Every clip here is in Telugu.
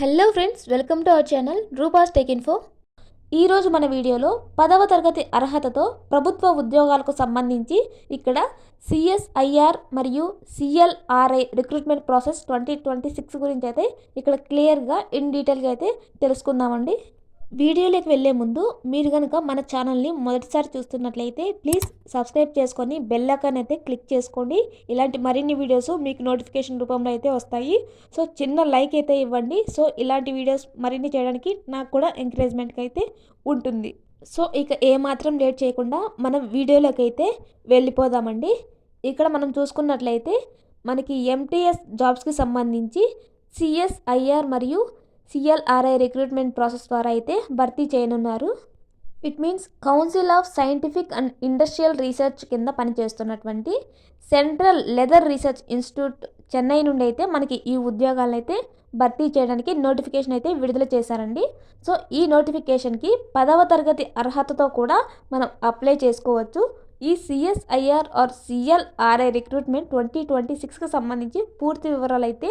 Hello friends, welcome to our channel Rupa's tech info. ఈరోజు మన వీడియోలో 10వ తరగతి అర్హతతో ప్రభుత్వ ఉద్యోగాలకు సంబంధించి ఇక్కడ సిఎస్ఐఆర్ మరియు సిఎల్ఆర్ఐ రిక్రూట్మెంట్ ప్రాసెస్ 2026 గురించి అయితే ఇక్కడ క్లియర్గా ఇన్ డీటెయిల్గా అయితే తెలుసుకుందామండి. వీడియోలోకి వెళ్ళే ముందు మీరు కనుక మన ఛానల్ని మొదటిసారి చూస్తున్నట్లయితే ప్లీజ్ సబ్స్క్రైబ్ చేసుకొని బెల్ ఐకాన్ అయితే క్లిక్ చేసుకోండి. ఇలాంటి మరిన్ని వీడియోస్ మీకు నోటిఫికేషన్ రూపంలో అయితే వస్తాయి. సో చిన్న లైక్ అయితే ఇవ్వండి. సో ఇలాంటి వీడియోస్ మరిన్ని చేయడానికి నాకు కూడా ఎంకరేజ్మెంట్గా అయితే ఉంటుంది. సో ఇక ఏమాత్రం లేట్ చేయకుండా మనం వీడియోలోకి అయితే వెళ్ళిపోదామండి. ఇక్కడ మనం చూసుకున్నట్లయితే మనకి ఎంటీఎస్ జాబ్స్కి సంబంధించి సిఎస్ఐఆర్ మరియు సిఎల్ఆర్ఐ రిక్రూట్మెంట్ ప్రాసెస్ ద్వారా అయితే భర్తీ చేయనున్నారు. It means council of scientific and industrial research కింద పనిచేస్తున్నటువంటి central leather research institute Chennai నుండి అయితే మనకి ఈ ఉద్యోగాలను అయితే భర్తీ చేయడానికి నోటిఫికేషన్ అయితే విడుదల చేశారండి. సో ఈ నోటిఫికేషన్కి 10వ తరగతి అర్హతతో కూడా మనం అప్లై చేసుకోవచ్చు. ఈ సిఎస్ఐఆర్ ఆర్ సిఎల్ఆర్ఐ రిక్రూట్మెంట్ 2026కి సంబంధించి పూర్తి వివరాలు అయితే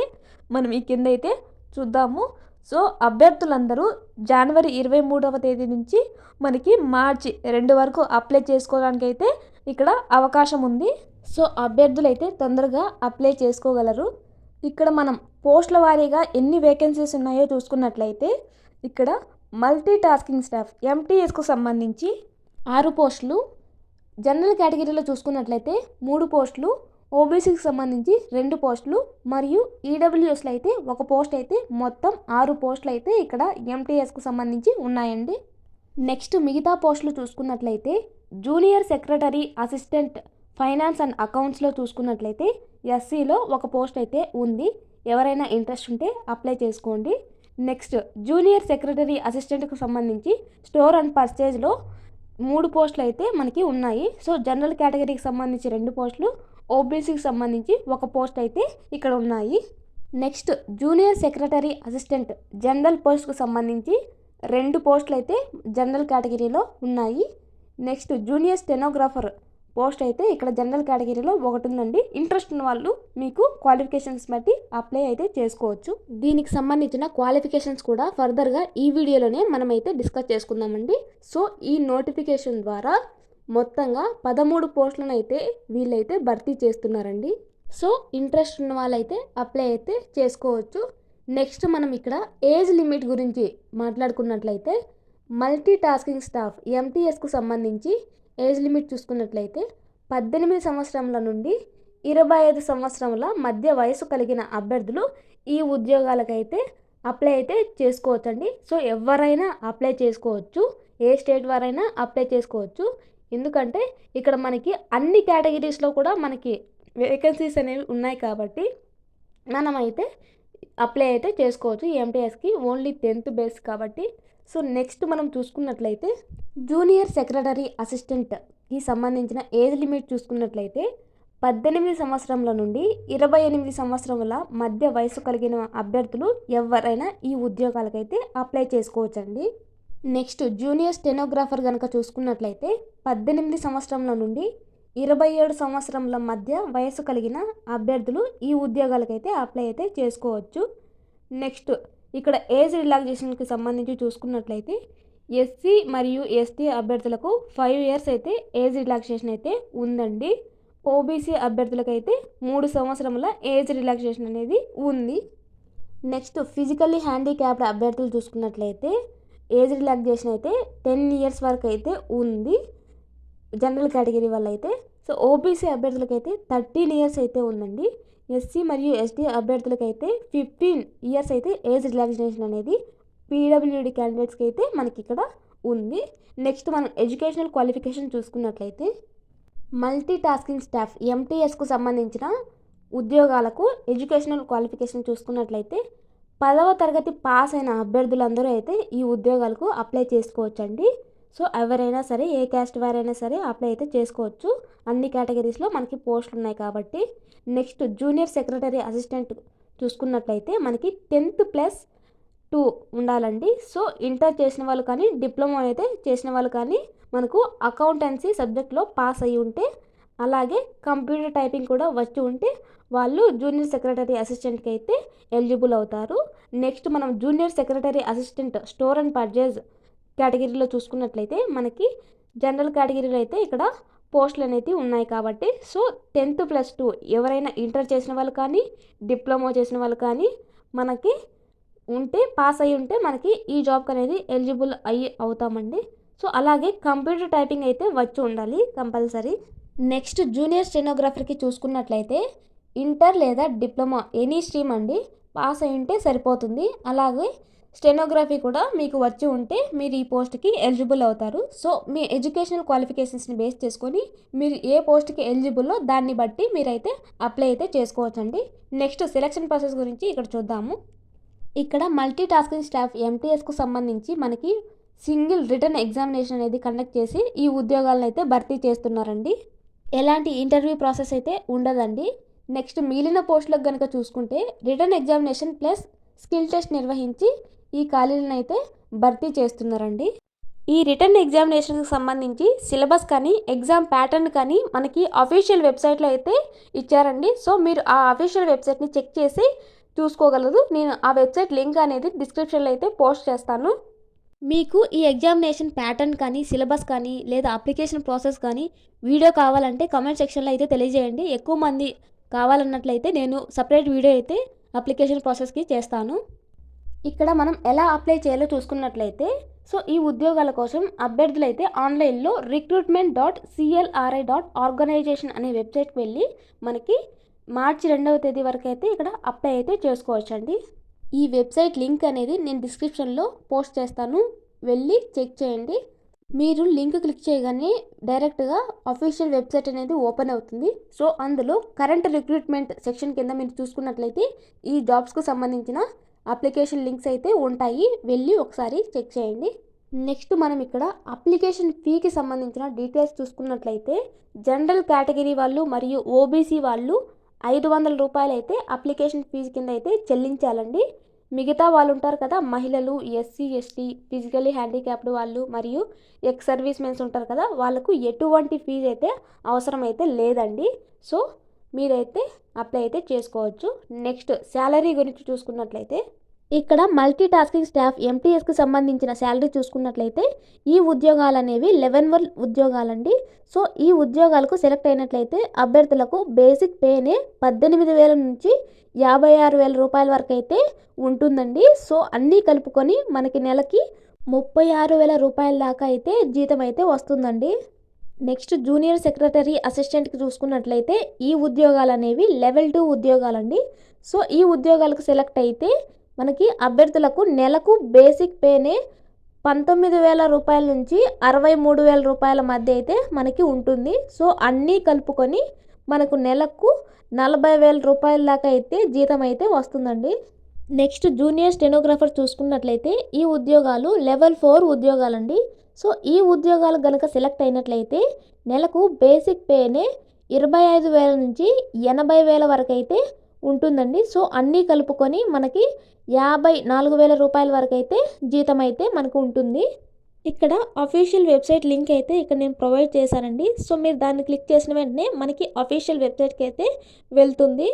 మనం ఈ కింద అయితే చూద్దాము. సో అభ్యర్థులందరూ జనవరి 23వ తేదీ నుంచి మనకి మార్చి 2 వరకు అప్లై చేసుకోవడానికి అయితే ఇక్కడ అవకాశం ఉంది. సో అభ్యర్థులు అయితే తొందరగా అప్లై చేసుకోగలరు. ఇక్కడ మనం పోస్టుల వారీగా ఎన్ని వేకెన్సీస్ ఉన్నాయో చూసుకున్నట్లయితే ఇక్కడ మల్టీ టాస్కింగ్ స్టాఫ్ ఎంటీఎస్కు సంబంధించి 6 పోస్టులు, జనరల్ కేటగిరీలో చూసుకున్నట్లయితే 3 పోస్టులు, ఓబీసీకి సంబంధించి 2 పోస్టులు మరియు ఈడబ్ల్యూఎస్లో అయితే 1 పోస్ట్ అయితే మొత్తం 6 పోస్టులు అయితే ఇక్కడ ఎంటీఎస్కు సంబంధించి ఉన్నాయండి. నెక్స్ట్ మిగతా పోస్టులు చూసుకున్నట్లయితే junior secretary assistant finance and అకౌంట్స్లో చూసుకున్నట్లయితే ఎస్సీలో 1 పోస్ట్ అయితే ఉంది. ఎవరైనా ఇంట్రెస్ట్ ఉంటే అప్లై చేసుకోండి. నెక్స్ట్ జూనియర్ సెక్రటరీ అసిస్టెంట్కు సంబంధించి స్టోర్ అండ్ పర్చేజ్లో 3 పోస్టులు అయితే మనకి ఉన్నాయి. సో జనరల్ కేటగిరీకి సంబంధించి 2 పోస్టులు, ఓబీసీకి సంబంధించి 1 పోస్ట్ అయితే ఇక్కడ ఉన్నాయి. Next junior secretary assistant general పోస్ట్కు సంబంధించి 2 పోస్టులు అయితే జనరల్ కేటగిరీలో ఉన్నాయి. నెక్స్ట్ జూనియర్ స్టెనోగ్రాఫర్ పోస్ట్ అయితే ఇక్కడ జనరల్ కేటగిరీలో 1 ఉందండి. ఇంట్రెస్ట్ ఉన్న వాళ్ళు మీకు క్వాలిఫికేషన్స్ బట్టి అప్లై అయితే చేసుకోవచ్చు. దీనికి సంబంధించిన క్వాలిఫికేషన్స్ కూడా ఫర్దర్గా ఈ వీడియోలోనే మనమైతే డిస్కస్ చేసుకుందామండి. సో ఈ నోటిఫికేషన్ ద్వారా మొత్తంగా 13 పోస్టులను అయితే వీళ్ళైతే భర్తీ చేస్తున్నారండి. సో ఇంట్రెస్ట్ ఉన్న వాళ్ళైతే అప్లై అయితే చేసుకోవచ్చు. నెక్స్ట్ మనం ఇక్కడ ఏజ్ లిమిట్ గురించి మాట్లాడుకున్నట్లయితే మల్టీ టాస్కింగ్ స్టాఫ్ ఎంటీఎస్కు సంబంధించి ఏజ్ లిమిట్ చూసుకున్నట్లయితే 18 సంవత్సరముల నుండి 25 సంవత్సరముల మధ్య వయసు కలిగిన అభ్యర్థులు ఈ ఉద్యోగాలకైతే అప్లై అయితే చేసుకోవచ్చండి. సో ఎవరైనా అప్లై చేసుకోవచ్చు, ఏ స్టేట్ వారైనా అప్లై చేసుకోవచ్చు. ఎందుకంటే ఇక్కడ మనకి అన్ని కేటగిరీస్లో కూడా మనకి వేకెన్సీస్ అనేవి ఉన్నాయి కాబట్టి మనమైతే అప్లై అయితే చేసుకోవచ్చు. ఎంటీఎస్కి ఓన్లీ 10th బేస్ కాబట్టి. సో నెక్స్ట్ మనం చూసుకున్నట్లయితే జూనియర్ సెక్రటరీ అసిస్టెంట్కి సంబంధించిన ఏజ్ లిమిట్ చూసుకున్నట్లయితే 18 సంవత్సరముల నుండి 28 సంవత్సరముల మధ్య వయసు కలిగిన అభ్యర్థులు ఎవరైనా ఈ ఉద్యోగాలకైతే అప్లై చేసుకోవచ్చండి. నెక్స్ట్ జూనియర్ స్టెనోగ్రాఫర్ కనుక చూసుకున్నట్లయితే 18 సంవత్సరముల నుండి 27 సంవత్సరముల మధ్య వయసు కలిగిన అభ్యర్థులు ఈ ఉద్యోగాలకైతే అప్లై అయితే చేసుకోవచ్చు. నెక్స్ట్ ఇక్కడ ఏజ్ రిలాక్సేషన్కి సంబంధించి చూసుకున్నట్లయితే ఎస్సీ మరియు ఎస్టీ అభ్యర్థులకు 5 ఇయర్స్ అయితే ఏజ్ రిలాక్సేషన్ అయితే ఉందండి. ఓబీసీ అభ్యర్థులకైతే 3 సంవత్సరముల ఏజ్ రిలాక్సేషన్ అనేది ఉంది. నెక్స్ట్ ఫిజికల్లీ హ్యాండిక్యాప్డ్ అభ్యర్థులు చూసుకున్నట్లయితే ఏజ్ రిలాక్సేషన్ అయితే 10 ఇయర్స్ వరకు అయితే ఉంది జనరల్ కేటగిరీ వల్ల అయితే. సో ఓబీసీ అభ్యర్థులకైతే 13 ఇయర్స్ అయితే ఉందండి. ఎస్సీ మరియు ఎస్టీ అభ్యర్థులకైతే 15 ఇయర్స్ అయితే ఏజ్ రిలాక్సేషన్ అనేది పీడబ్ల్యూడి క్యాండిడేట్స్కి అయితే మనకి ఇక్కడ ఉంది. నెక్స్ట్ మనం ఎడ్యుకేషనల్ క్వాలిఫికేషన్ చూసుకున్నట్లయితే మల్టీ టాస్కింగ్ స్టాఫ్ ఎంటీఎస్కు సంబంధించిన ఉద్యోగాలకు ఎడ్యుకేషనల్ క్వాలిఫికేషన్ చూసుకున్నట్లయితే 10వ తరగతి పాస్ అయిన అభ్యర్థులందరూ అయితే ఈ ఉద్యోగాలకు అప్లై చేసుకోవచ్చండి. సో ఎవరైనా సరే, ఏ క్యాస్ట్ వారైనా సరే అప్లై అయితే చేసుకోవచ్చు. అన్ని కేటగిరీస్లో మనకి పోస్టులు ఉన్నాయి కాబట్టి. నెక్స్ట్ జూనియర్ సెక్రటరీ అసిస్టెంట్ చూసుకున్నట్లయితే మనకి 10+2 ఉండాలండి. సో ఇంటర్ చేసిన వాళ్ళు కానీ, డిప్లొమా అయితే చేసిన వాళ్ళు కానీ మనకు అకౌంటెన్సీ సబ్జెక్ట్లో పాస్ అయ్యి ఉంటే అలాగే కంప్యూటర్ టైపింగ్ కూడా వచ్చి ఉంటే వాళ్ళు జూనియర్ సెక్రటరీ అసిస్టెంట్కి అయితే ఎలిజిబుల్ అవుతారు. నెక్స్ట్ మనం junior secretary assistant store and purchase కేటగిరీలో చూసుకున్నట్లయితే మనకి జనరల్ కేటగిరీలో అయితే ఇక్కడ పోస్టులు అనేది ఉన్నాయి కాబట్టి సో 10th+2 ఎవరైనా ఇంటర్ చేసిన వాళ్ళు కానీ డిప్లొమా చేసిన వాళ్ళు కానీ మనకి ఉంటే పాస్ అయ్యి ఉంటే మనకి ఈ జాబ్కి అనేది ఎలిజిబుల్ అవుతామండి. సో అలాగే కంప్యూటర్ టైపింగ్ అయితే వచ్చి ఉండాలి కంపల్సరీ. నెక్స్ట్ జూనియర్ స్టెనోగ్రాఫర్కి చూసుకున్నట్లయితే ఇంటర్ లేదా డిప్లొమా ఎనీ స్ట్రీమ్ అండి పాస్ అయి ఉంటే సరిపోతుంది. అలాగే స్టెనోగ్రఫీ కూడా మీకు వచ్చి ఉంటే మీరు ఈ పోస్ట్కి ఎలిజిబుల్ అవుతారు. సో మీ ఎడ్యుకేషనల్ క్వాలిఫికేషన్స్ని బేస్ చేసుకొని మీరు ఏ పోస్ట్కి ఎలిజిబుల్లో దాన్ని బట్టి మీరైతే అప్లై అయితే చేసుకోవచ్చండి. నెక్స్ట్ సెలక్షన్ ప్రాసెస్ గురించి ఇక్కడ చూద్దాము. ఇక్కడ మల్టీ టాస్కింగ్ స్టాఫ్ ఎంటీఎస్కు సంబంధించి మనకి సింగిల్ రిటర్న్ ఎగ్జామినేషన్ అనేది కండక్ట్ చేసి ఈ ఉద్యోగాలను అయితే భర్తీ చేస్తున్నారండి. ఎలాంటి ఇంటర్వ్యూ ప్రాసెస్ అయితే ఉండదండి. నెక్స్ట్ మిగిలిన పోస్టులకు కనుక చూసుకుంటే written examination plus skill test నిర్వహించి ఈ ఖాళీలను అయితే భర్తీ చేస్తున్నారండి. ఈ రిటర్న్ ఎగ్జామినేషన్కి సంబంధించి సిలబస్ కానీ ఎగ్జామ్ ప్యాటర్న్ కానీ మనకి అఫీషియల్ వెబ్సైట్లో అయితే ఇచ్చారండి. సో మీరు ఆ అఫీషియల్ వెబ్సైట్ని చెక్ చేసి చూసుకోగలరు. నేను ఆ వెబ్సైట్ లింక్ అనేది డిస్క్రిప్షన్లో అయితే పోస్ట్ చేస్తాను. మీకు ఈ ఎగ్జామినేషన్ ప్యాటర్న్ కానీ సిలబస్ కానీ లేదా అప్లికేషన్ ప్రాసెస్ కానీ వీడియో కావాలంటే కామెంట్ సెక్షన్లో అయితే తెలియజేయండి. ఎక్కువ మంది కావాలన్నట్లయితే నేను సపరేట్ వీడియో అయితే అప్లికేషన్ ప్రాసెస్కి చేస్తాను. ఇక్కడ మనం ఎలా అప్లై చేయాలో చూసుకున్నట్లయితే సో ఈ ఉద్యోగాల కోసం అభ్యర్థులు అయితే ఆన్లైన్లో recruitment.clri.organization అనే వెబ్సైట్కి వెళ్ళి మనకి మార్చి 2వ తేదీ వరకు అయితే ఇక్కడ అప్లై అయితే చేసుకోవచ్చండి. ఈ వెబ్సైట్ లింక్ అనేది నేను డిస్క్రిప్షన్లో పోస్ట్ చేస్తాను, వెళ్ళి చెక్ చేయండి. మీరు లింక్ క్లిక్ చేయగానే డైరెక్ట్గా అఫీషియల్ వెబ్సైట్ అనేది ఓపెన్ అవుతుంది. సో అందులో కరెంట్ రిక్రూట్మెంట్ సెక్షన్ కింద మీరు చూసుకున్నట్లయితే ఈ జాబ్స్కు సంబంధించిన అప్లికేషన్ లింక్స్ అయితే ఉంటాయి, వెళ్ళి ఒకసారి చెక్ చేయండి. నెక్స్ట్ మనం ఇక్కడ అప్లికేషన్ ఫీకి సంబంధించిన డీటెయిల్స్ చూసుకున్నట్లయితే జనరల్ కేటగిరీ వాళ్ళు మరియు ఓబీసీ వాళ్ళు 500 రూపాయలు అయితే అప్లికేషన్ ఫీజు కింద అయితే చెల్లించాలండి. మిగతా వాళ్ళు ఉంటారు కదా, మహిళలు, ఎస్సీ ఎస్టీ, ఫిజికలీ హ్యాండిక్యాప్డ్ వాళ్ళు మరియు ఎక్స్ సర్వీస్ మెన్స్ ఉంటారు కదా, వాళ్ళకు ఎటువంటి ఫీజు అయితే అవసరం అయితే లేదండి. సో మీరైతే అప్లై అయితే చేసుకోవచ్చు. నెక్స్ట్ శాలరీ గురించి చూసుకున్నట్లయితే ఇక్కడ మల్టీ టాస్కింగ్ స్టాఫ్ ఎంటీఎస్కి సంబంధించిన శాలరీ చూసుకున్నట్లయితే ఈ ఉద్యోగాలు అనేవి 11 ఉద్యోగాలండి. సో ఈ ఉద్యోగాలకు సెలెక్ట్ అయినట్లయితే అభ్యర్థులకు బేసిక్ పేనే 18,000 నుంచి 56,000 రూపాయల వరకు అయితే ఉంటుందండి. సో అన్నీ కలుపుకొని మనకి నెలకి 36,000 రూపాయల దాకా అయితే జీతం అయితే వస్తుందండి. నెక్స్ట్ జూనియర్ సెక్రటరీ అసిస్టెంట్కి చూసుకున్నట్లయితే ఈ ఉద్యోగాలు అనేవి లెవెల్ 2 ఉద్యోగాలండి. సో ఈ ఉద్యోగాలకు సెలెక్ట్ అయితే మనకి అభ్యర్థులకు నెలకు బేసిక్ పేనే 19,000 రూపాయల నుంచి 63,000 రూపాయల మధ్య అయితే మనకి ఉంటుంది. సో అన్నీ కలుపుకొని మనకు నెలకు 40,000 రూపాయల దాకా అయితే జీతం అయితే వస్తుందండి. నెక్స్ట్ జూనియర్ స్టెనోగ్రాఫర్ చూసుకున్నట్లయితే ఈ ఉద్యోగాలు లెవెల్ 4 ఉద్యోగాలండి. సో ఈ ఉద్యోగాలు కనుక సెలెక్ట్ అయినట్లయితే నెలకు బేసిక్ పేనే 25,000 నుంచి 80,000 వరకు అయితే ఉంటుందండి. సో అన్నీ కలుపుకొని మనకి 54,000 రూపాయల వరకు అయితే జీతం అయితే మనకు ఉంటుంది. ఇక్కడ అఫీషియల్ వెబ్సైట్ లింక్ అయితే ఇక్కడ నేను ప్రొవైడ్ చేశానండి. సో మీరు దాన్ని క్లిక్ చేసిన వెంటనే మనకి అఫీషియల్ వెబ్సైట్కి అయితే వెళ్తుంది.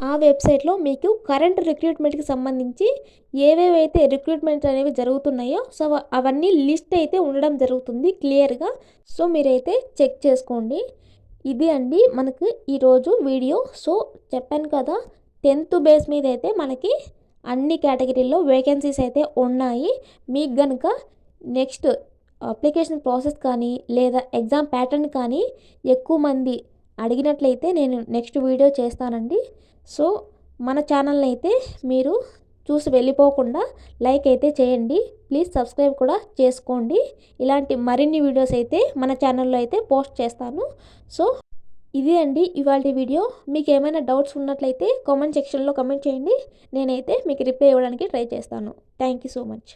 ఆ వెబ్సైట్లో మీకు కరెంట్ రిక్రూట్మెంట్కి సంబంధించి ఏవేవైతే రిక్రూట్మెంట్ అనేవి జరుగుతున్నాయో సో అవన్నీ లిస్ట్ అయితే ఉండడం జరుగుతుంది క్లియర్గా. సో మీరైతే చెక్ చేసుకోండి. ఇది అండి మనకు ఈరోజు వీడియో. సో చెప్పాను కదా 10th బేస్ మీద అయితే మనకి అన్ని కేటగిరీల్లో వేకెన్సీస్ అయితే ఉన్నాయి. మీకు కనుక నెక్స్ట్ అప్లికేషన్ ప్రాసెస్ కానీ లేదా ఎగ్జామ్ ప్యాటర్న్ కానీ ఎక్కువ మంది అడిగినట్లయితే నేను నెక్స్ట్ వీడియో చేస్తానండి. సో మన ఛానల్ని అయితే మీరు చూసి వెళ్ళిపోకుండా లైక్ అయితే చేయండి, ప్లీజ్ సబ్స్క్రైబ్ కూడా చేసుకోండి. ఇలాంటి మరిన్ని వీడియోస్ అయితే మన ఛానల్లో అయితే పోస్ట్ చేస్తాను. సో ఇదే అండి ఇవాళ వీడియో. మీకు ఏమైనా డౌట్స్ ఉన్నట్లయితే కామెంట్ సెక్షన్లో కామెంట్ చేయండి, నేనైతే మీకు రిప్లై ఇవ్వడానికి ట్రై చేస్తాను. Thank you so much.